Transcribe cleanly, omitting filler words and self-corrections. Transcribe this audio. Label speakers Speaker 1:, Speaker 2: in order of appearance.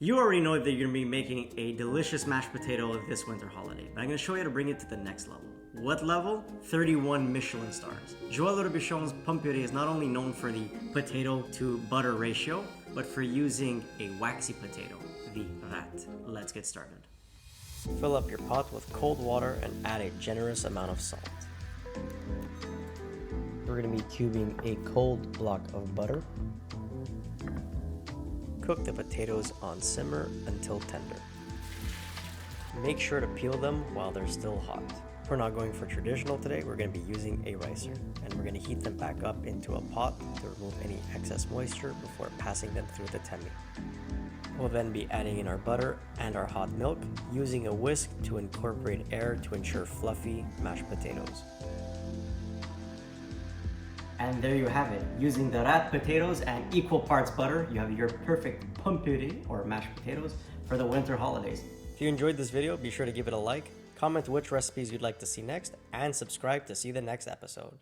Speaker 1: You already know that you're gonna be making a delicious mashed potato this winter holiday, but I'm gonna show you how to bring it to the next level. What level? 31 Michelin stars. Joël Robuchon's pomme puree is not only known for the potato to butter ratio, but for using a waxy potato, the Ratte. Let's get started.
Speaker 2: Fill up your pot with cold water and add a generous amount of salt. We're going to be cubing a cold block of butter. Cook the potatoes on simmer until tender. Make sure to peel them while they're still hot. We're not going for traditional today, we're going to be using a ricer, and we're going to heat them back up into a pot to remove any excess moisture before passing them through the temi. We'll then be adding in our butter and our hot milk, using a whisk to incorporate air to ensure fluffy mashed potatoes.
Speaker 1: And there you have it. Using the Ratte potatoes and equal parts butter, you have your perfect pomme puree or mashed potatoes for the winter holidays.
Speaker 2: If you enjoyed this video, be sure to give it a like, comment which recipes you'd like to see next, and subscribe to see the next episode.